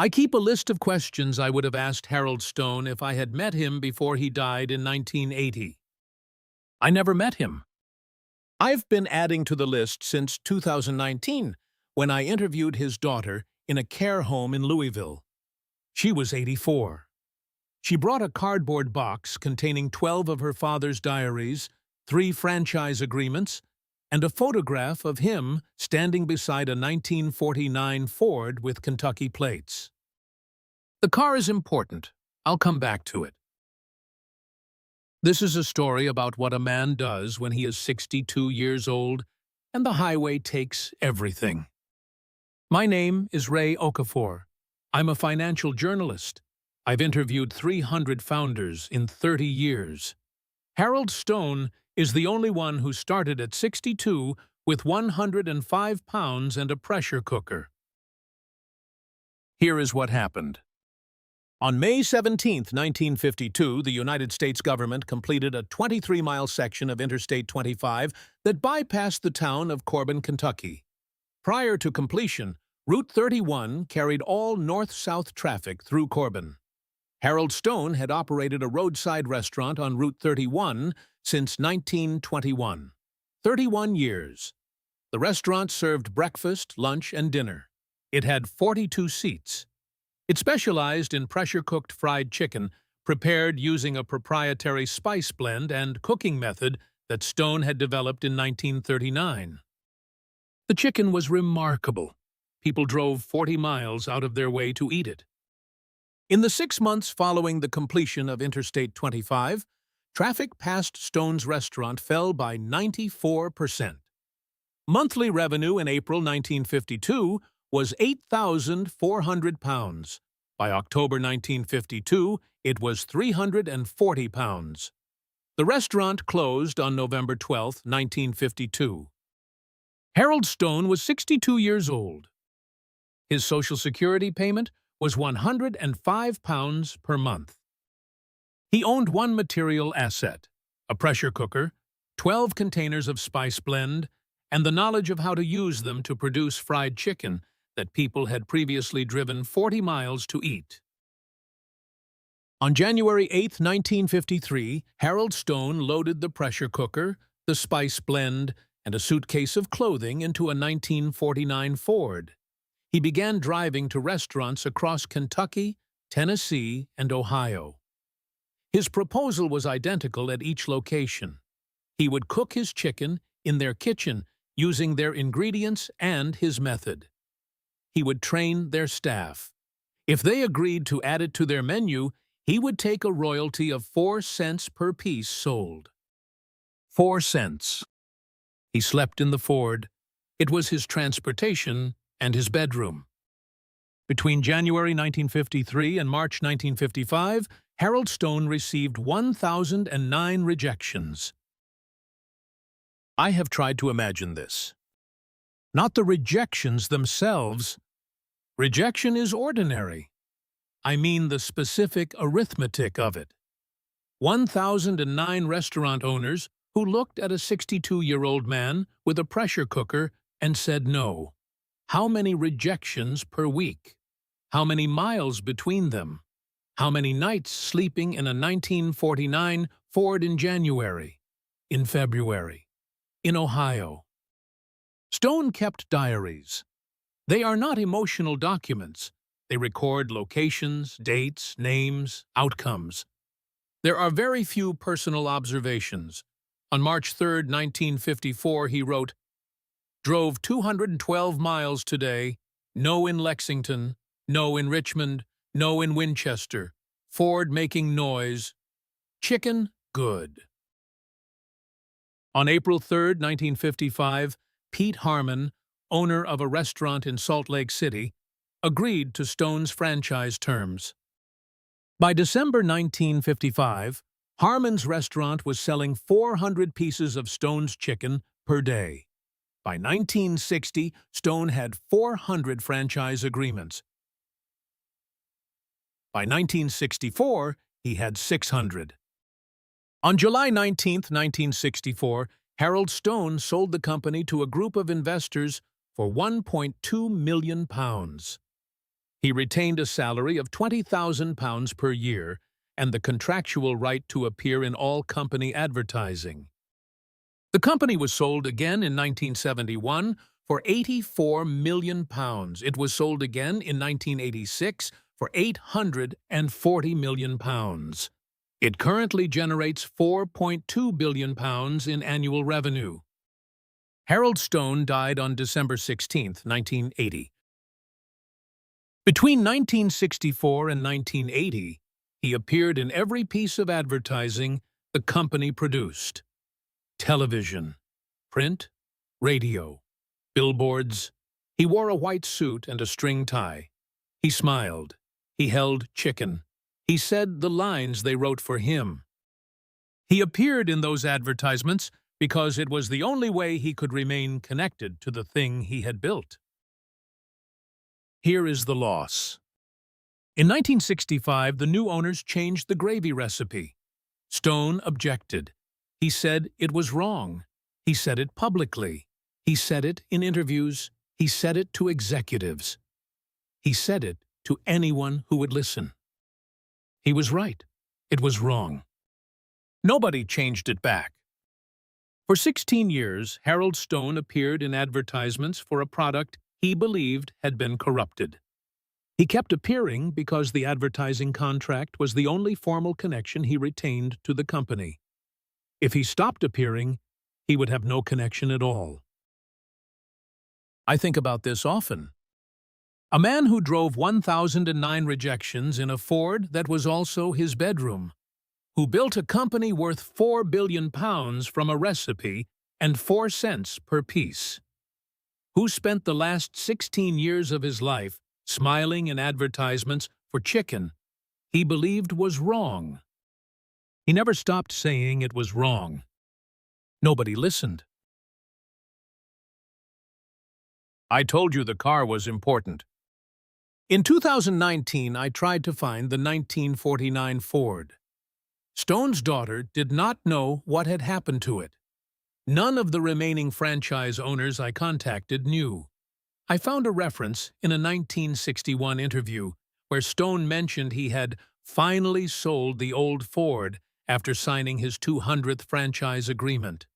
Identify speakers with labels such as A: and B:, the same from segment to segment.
A: I keep a list of questions I would have asked Harold Stone if I had met him before he died in 1980. I never met him. I've been adding to the list since 2019, when I interviewed his daughter in a care home in Louisville. She was 84. She brought a cardboard box containing 12 of her father's diaries, 3 franchise agreements, and a photograph of him standing beside a 1949 Ford with Kentucky plates. The car is important. I'll come back to it. This is a story about what a man does when he is 62 years old and the highway takes everything. My name is Ray Okafor. I'm a financial journalist. I've interviewed 300 founders in 30 years. Harold Stone is the only one who started at 62 with 105 pounds and a pressure cooker. Here is what happened. On May 17, 1952, the United States government completed a 23-mile section of Interstate 25 that bypassed the town of Corbin, Kentucky. Prior to completion, Route 31 carried all north-south traffic through Corbin. Harold Stone had operated a roadside restaurant on Route 31 since 1921. 31 years. The restaurant served breakfast, lunch, and dinner. It had 42 seats. It specialized in pressure-cooked fried chicken, prepared using a proprietary spice blend and cooking method that Stone had developed in 1939. The chicken was remarkable. People drove 40 miles out of their way to eat it. In the 6 months following the completion of Interstate 25, traffic past Stone's restaurant fell by 94%. Monthly revenue in April 1952 was £8,400. By October 1952, it was £340. The restaurant closed on November 12, 1952. Harold Stone was 62 years old. His Social Security payment was £105 per month. He owned one material asset, a pressure cooker, 12 containers of spice blend, and the knowledge of how to use them to produce fried chicken that people had previously driven 40 miles to eat. On January 8, 1953, Harold Stone loaded the pressure cooker, the spice blend, and a suitcase of clothing into a 1949 Ford. He began driving to restaurants across Kentucky, Tennessee, and Ohio. His proposal was identical at each location. He would cook his chicken in their kitchen using their ingredients and his method. He would train their staff. If they agreed to add it to their menu, he would take a royalty of 4 cents per piece sold. 4 cents. He slept in the Ford. It was his transportation and his bedroom. Between January 1953 and March 1955, Harold Stone received 1,009 rejections. I have tried to imagine this. Not the rejections themselves. Rejection is ordinary. I mean the specific arithmetic of it. 1,009 restaurant owners who looked at a 62-year-old man with a pressure cooker and said no. How many rejections per week? How many miles between them? How many nights sleeping in a 1949 Ford in January, in February, in Ohio? Stone kept diaries. They are not emotional documents. They record locations, dates, names, outcomes. There are very few personal observations. On March 3, 1954, he wrote, "Drove 212 miles today, no in Lexington, no in Richmond, no in Winchester. Ford making noise. Chicken, good." On April 3, 1955, Pete Harmon, owner of a restaurant in Salt Lake City, agreed to Stone's franchise terms. By December 1955, Harmon's restaurant was selling 400 pieces of Stone's chicken per day. By 1960, Stone had 400 franchise agreements. By 1964, he had 600. On July 19, 1964, Harold Stone sold the company to a group of investors for £1.2 million. He retained a salary of £20,000 per year and the contractual right to appear in all company advertising. The company was sold again in 1971 for £84 million. It was sold again in 1986 for £840 million. It currently generates £4.2 billion in annual revenue. Harold Stone died on December 16, 1980. Between 1964 and 1980, he appeared in every piece of advertising the company produced. Television, print, radio, billboards. He wore a white suit and a string tie. He smiled. He held chicken. He said the lines they wrote for him. He appeared in those advertisements because it was the only way he could remain connected to the thing he had built. Here is the loss. In 1965, the new owners changed the gravy recipe. Stone objected. He said it was wrong. He said it publicly. He said it in interviews. He said it to executives. He said it to anyone who would listen. He was right. It was wrong. Nobody changed it back. For 16 years, Harold Stone appeared in advertisements for a product he believed had been corrupted. He kept appearing because the advertising contract was the only formal connection he retained to the company. If he stopped appearing, he would have no connection at all. I think about this often. A man who drove 1,009 rejections in a Ford that was also his bedroom, who built a company worth £4 billion from a recipe and 4 cents per piece, who spent the last 16 years of his life smiling in advertisements for chicken he believed was wrong. He never stopped saying it was wrong. Nobody listened. I told you the car was important. In 2019, I tried to find the 1949 Ford. Stone's daughter did not know what had happened to it. None of the remaining franchise owners I contacted knew. I found a reference in a 1961 interview where Stone mentioned he had finally sold the old Ford after signing his 200th franchise agreement.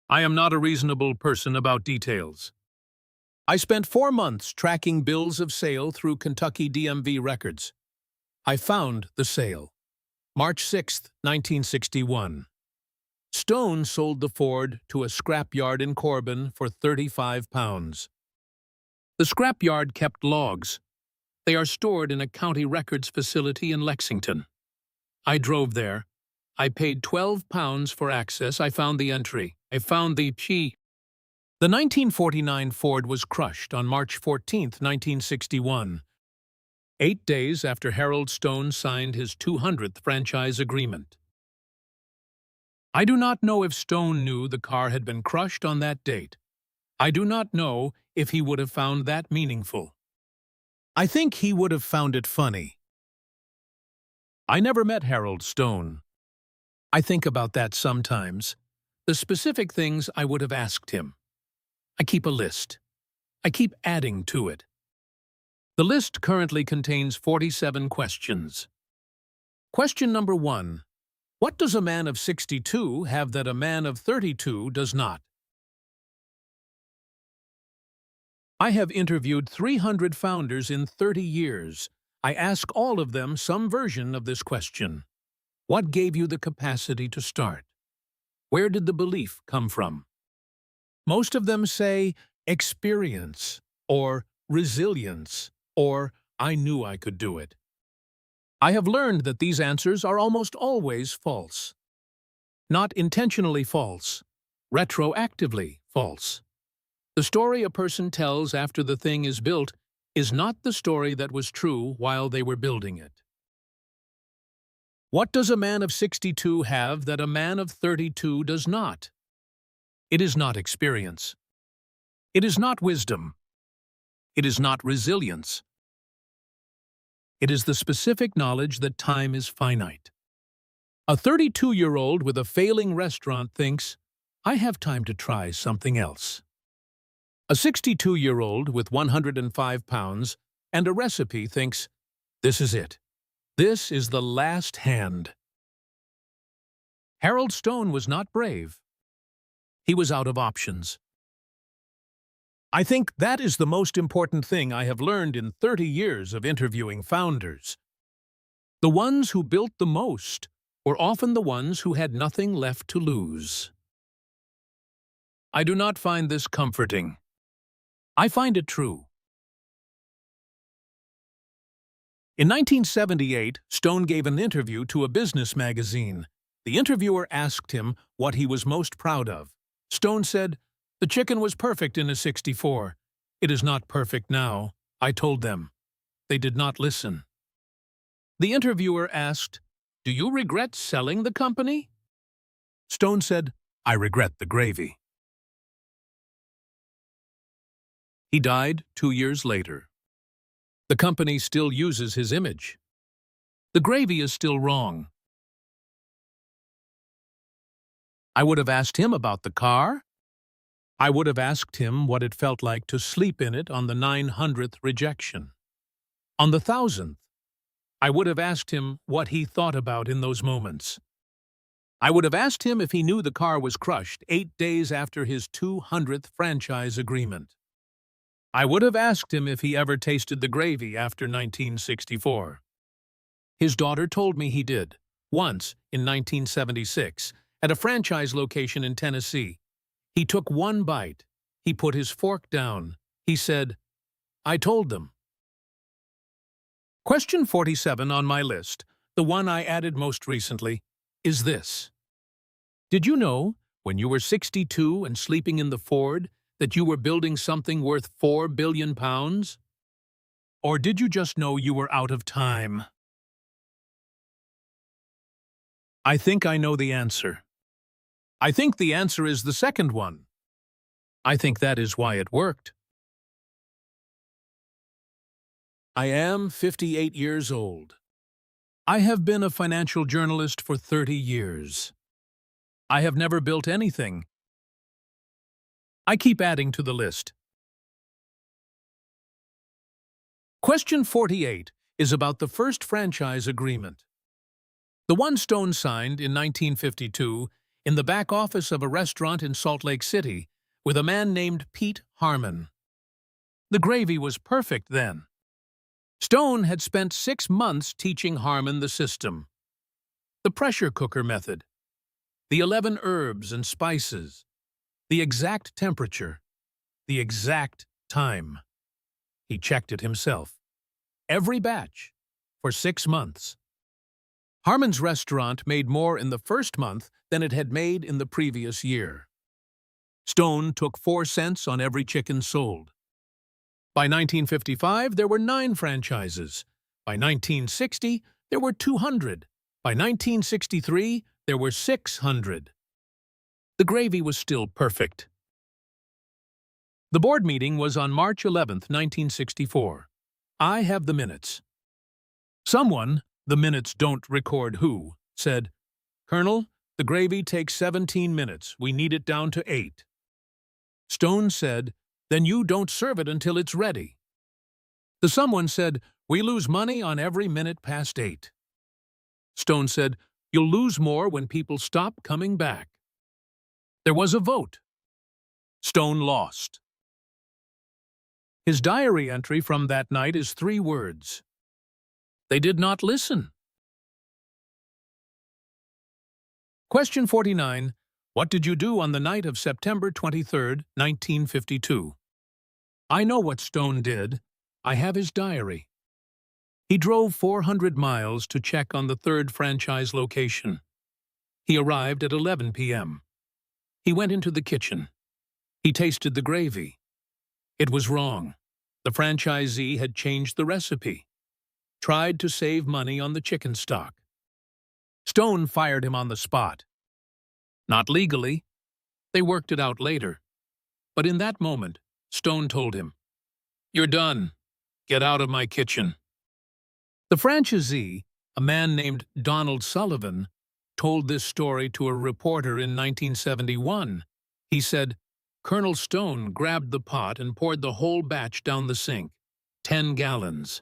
A: I am not a reasonable person about details. I spent 4 months tracking bills of sale through Kentucky DMV records. I found the sale. March 6, 1961. Stone sold the Ford to a scrapyard in Corbin for £35. The scrapyard kept logs. They are stored in a county records facility in Lexington. I drove there. I paid £12 for access. I found the entry. I found the key. The 1949 Ford was crushed on March 14, 1961. 8 days after Harold Stone signed his 200th franchise agreement. I do not know if Stone knew the car had been crushed on that date. I do not know if he would have found that meaningful. I think he would have found it funny. I never met Harold Stone. I think about that sometimes, the specific things I would have asked him. I keep a list. I keep adding to it. The list currently contains 47 questions. Question number 1. What does a man of 62 have that a man of 32 does not? I have interviewed 300 founders in 30 years. I ask all of them some version of this question. What gave you the capacity to start? Where did the belief come from? Most of them say experience, or resilience, or I knew I could do it. I have learned that these answers are almost always false. Not intentionally false, retroactively false. The story a person tells after the thing is built is not the story that was true while they were building it. What does a man of 62 have that a man of 32 does not? It is not experience. It is not wisdom. It is not resilience. It is the specific knowledge that time is finite. A 32-year-old with a failing restaurant thinks, I have time to try something else. A 62-year-old with 105 pounds and a recipe thinks, this is it. This is the last hand. Harold Stone was not brave. He was out of options. I think that is the most important thing I have learned in 30 years of interviewing founders. The ones who built the most were often the ones who had nothing left to lose. I do not find this comforting. I find it true. In 1978, Stone gave an interview to a business magazine. The interviewer asked him what he was most proud of. Stone said, "The chicken was perfect in a '64. It is not perfect now, I told them." They did not listen. The interviewer asked, "Do you regret selling the company?" Stone said, "I regret the gravy." He died 2 years later. The company still uses his image. The gravy is still wrong. I would have asked him about the car. I would have asked him what it felt like to sleep in it on the 900th rejection. On the 1000th, I would have asked him what he thought about in those moments. I would have asked him if he knew the car was crushed 8 days after his 200th franchise agreement. I would have asked him if he ever tasted the gravy after 1964. His daughter told me he did, once in 1976, at a franchise location in Tennessee. He took one bite. He put his fork down. He said, "I told them." Question 47 on my list, the one I added most recently, is this. Did you know, when you were 62 and sleeping in the Ford, that you were building something worth £4 billion? Or did you just know you were out of time? I think I know the answer. I think the answer is the second one. I think that is why it worked. I am 58 years old. I have been a financial journalist for 30 years. I have never built anything. I keep adding to the list. Question 48 is about the first franchise agreement. The one Stone signed in 1952 in the back office of a restaurant in Salt Lake City with a man named Pete Harmon. The gravy was perfect then. Stone had spent 6 months teaching Harmon the system, the pressure cooker method, the 11 herbs and spices, the exact temperature, the exact time. He checked it himself. Every batch, for 6 months. Harmon's restaurant made more in the first month than it had made in the previous year. Stone took 4 cents on every chicken sold. By 1955, there were 9 franchises. By 1960, there were 200. By 1963, there were 600. The gravy was still perfect. The board meeting was on March 11, 1964. I have the minutes. Someone, the minutes don't record who, said, "Colonel, the gravy takes 17 minutes. We need it down to 8. Stone said, "Then you don't serve it until it's ready." The someone said, "We lose money on every minute past 8. Stone said, "You'll lose more when people stop coming back." There was a vote. Stone lost. His diary entry from that night is 3 words. They did not listen. Question 49. What did you do on the night of September 23, 1952? I know what Stone did. I have his diary. He drove 400 miles to check on the 3rd franchise location. He arrived at 11 p.m. He went into the kitchen. He tasted the gravy. It was wrong. The franchisee had changed the recipe. Tried to save money on the chicken stock. Stone fired him on the spot. Not legally. They worked it out later. But in that moment, Stone told him, "You're done. Get out of my kitchen." The franchisee, a man named Donald Sullivan, told this story to a reporter in 1971. He said, "Colonel Stone grabbed the pot and poured the whole batch down the sink. 10 gallons.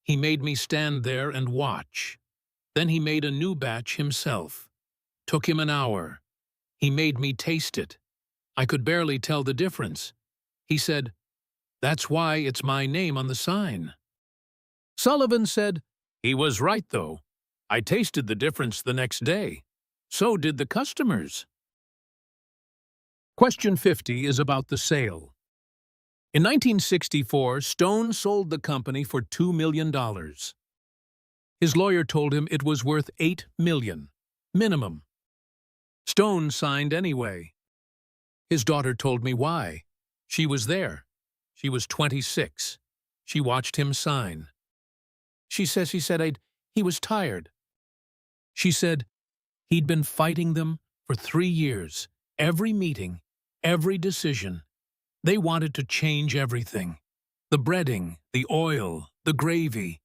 A: He made me stand there and watch. Then he made a new batch himself. Took him an hour. He made me taste it. I could barely tell the difference. He said, "That's why it's my name on the sign." Sullivan said, "He was right, though. I tasted the difference the next day. So did the customers." Question 50 is about the sale. In 1964, Stone sold the company for $2 million. His lawyer told him it was worth $8 million, minimum. Stone signed anyway. His daughter told me why. She was there. She was 26. She watched him sign. She said he was tired. She said he'd been fighting them for 3 years, every meeting, every decision. They wanted to change everything. The breading, the oil, the gravy.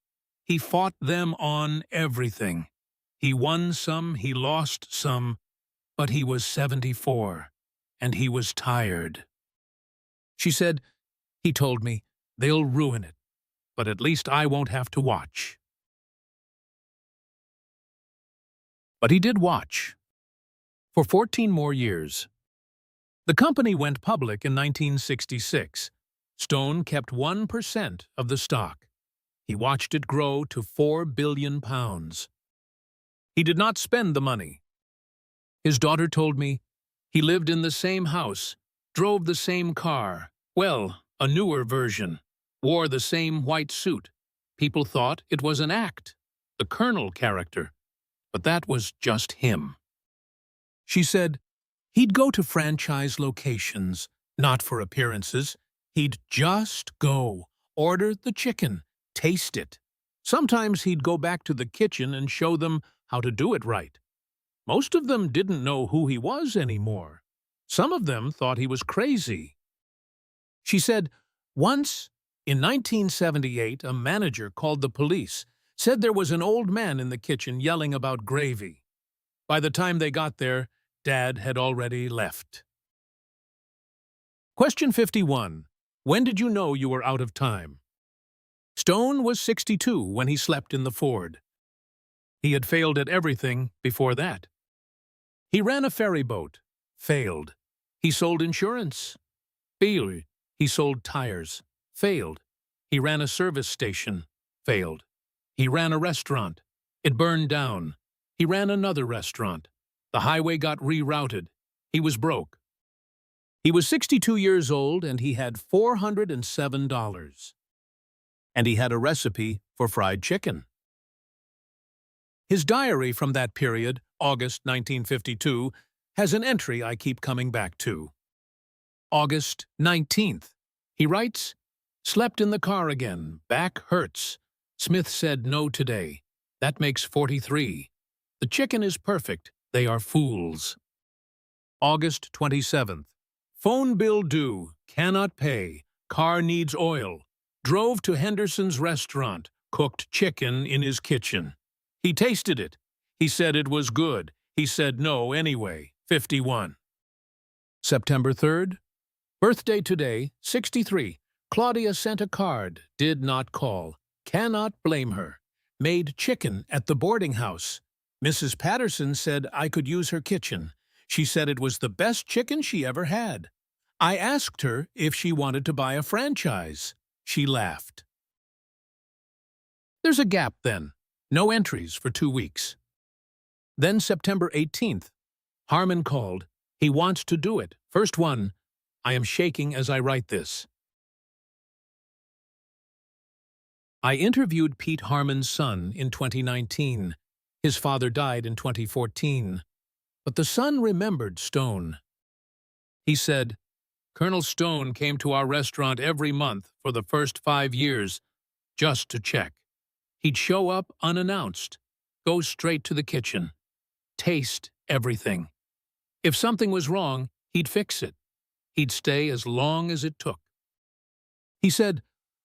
A: He fought them on everything. He won some, he lost some, but he was 74, and he was tired. She said, he told me, they'll ruin it, but at least I won't have to watch. But he did watch. For 14 more years. The company went public in 1966. Stone kept 1% of the stock. He watched it grow to £4 billion. He did not spend the money. His daughter told me he lived in the same house, drove the same car, well, a newer version, wore the same white suit. People thought it was an act, the Colonel character, but that was just him. She said, he'd go to franchise locations, not for appearances. He'd just go, order the chicken, taste it. Sometimes he'd go back to the kitchen and show them how to do it right. Most of them didn't know who he was anymore. Some of them thought he was crazy. She said, once, in 1978, a manager called the police, said there was an old man in the kitchen yelling about gravy. By the time they got there, Dad had already left. Question 51. When did you know you were out of time? Stone was 62 when he slept in the Ford. He had failed at everything before that. He ran a ferry boat. Failed. He sold insurance. Failed. He sold tires. Failed. He ran a service station. Failed. He ran a restaurant. It burned down. He ran another restaurant. The highway got rerouted. He was broke. He was 62 years old and he had $407. And he had a recipe for fried chicken. His diary from that period, August 1952, has an entry I keep coming back to. August 19th. He writes, slept in the car again. Back hurts. Smith said no today. That makes 43. The chicken is perfect. They are fools. August 27th. Phone bill due. Cannot pay. Car needs oil. Drove to Henderson's restaurant. Cooked chicken in his kitchen. He tasted it. He said it was good. He said no anyway. 51. September 3rd. Birthday today, 63. Claudia sent a card. Did not call. Cannot blame her. Made chicken at the boarding house. Mrs. Patterson said I could use her kitchen. She said it was the best chicken she ever had. I asked her if she wanted to buy a franchise. She laughed. There's a gap then. No entries for 2 weeks. Then September 18th. Harmon called. He wants to do it. First one. I am shaking as I write this. I interviewed Pete Harmon's son in 2019. His father died in 2014. But the son remembered Stone. He said, Colonel Stone came to our restaurant every month for the first 5 years, just to check. He'd show up unannounced, go straight to the kitchen, taste everything. If something was wrong, he'd fix it. He'd stay as long as it took. He said,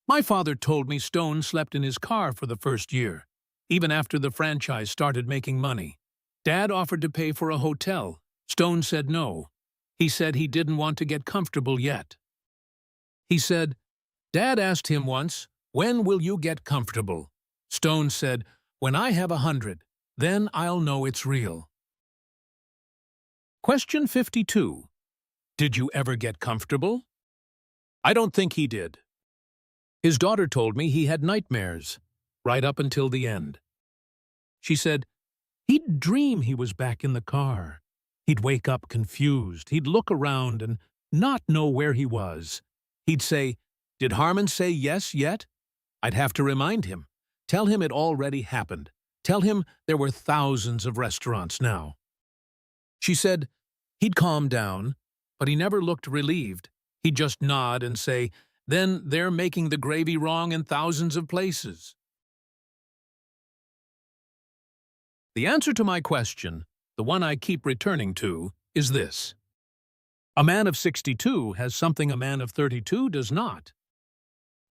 A: my father told me Stone slept in his car for the first year, even after the franchise started making money. Dad offered to pay for a hotel. Stone said no. He said he didn't want to get comfortable yet. He said, Dad asked him once, "When will you get comfortable?" Stone said, "When I have 100, then I'll know it's real." Question 52. Did you ever get comfortable? I don't think he did. His daughter told me he had nightmares, right up until the end. She said, he'd dream he was back in the car. He'd wake up confused. He'd look around and not know where he was. He'd say, "Did Harmon say yes yet?" I'd have to remind him. Tell him it already happened. Tell him there were thousands of restaurants now. She said, he'd calm down, but he never looked relieved. He'd just nod and say, "Then they're making the gravy wrong in thousands of places." The answer to my question, the one I keep returning to, is this. A man of 62 has something a man of 32 does not.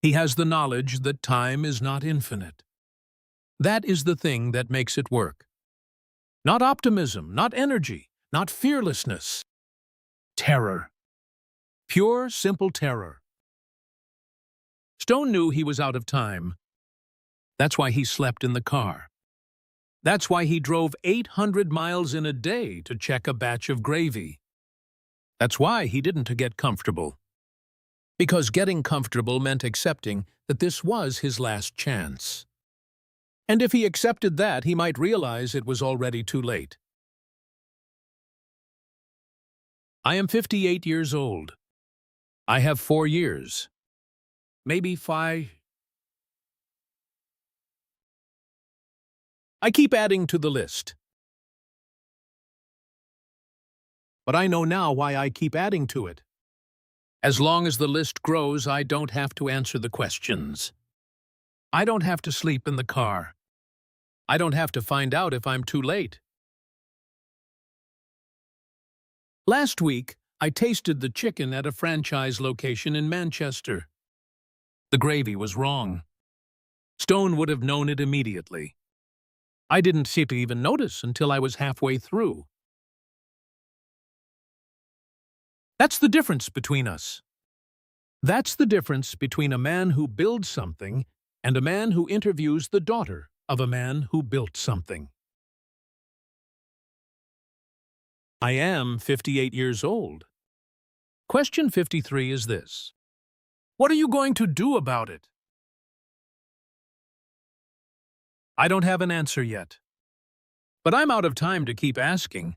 A: He has the knowledge that time is not infinite. That is the thing that makes it work. Not optimism, not energy, not fearlessness. Terror. Pure, simple terror. Stone knew he was out of time. That's why he slept in the car. That's why he drove 800 miles in a day to check a batch of gravy. That's why he didn't get comfortable. Because getting comfortable meant accepting that this was his last chance. And if he accepted that, he might realize it was already too late. I am 58 years old. I have 4 years. Maybe 5. I keep adding to the list. But I know now why I keep adding to it. As long as the list grows, I don't have to answer the questions. I don't have to sleep in the car. I don't have to find out if I'm too late. Last week, I tasted the chicken at a franchise location in Manchester. The gravy was wrong. Stone would have known it immediately. I didn't seem to even notice until I was halfway through. That's the difference between us. That's the difference between a man who builds something and a man who interviews the daughter of a man who built something. I am 58 years old. Question 53 is this. What are you going to do about it? I don't have an answer yet. But I'm out of time to keep asking.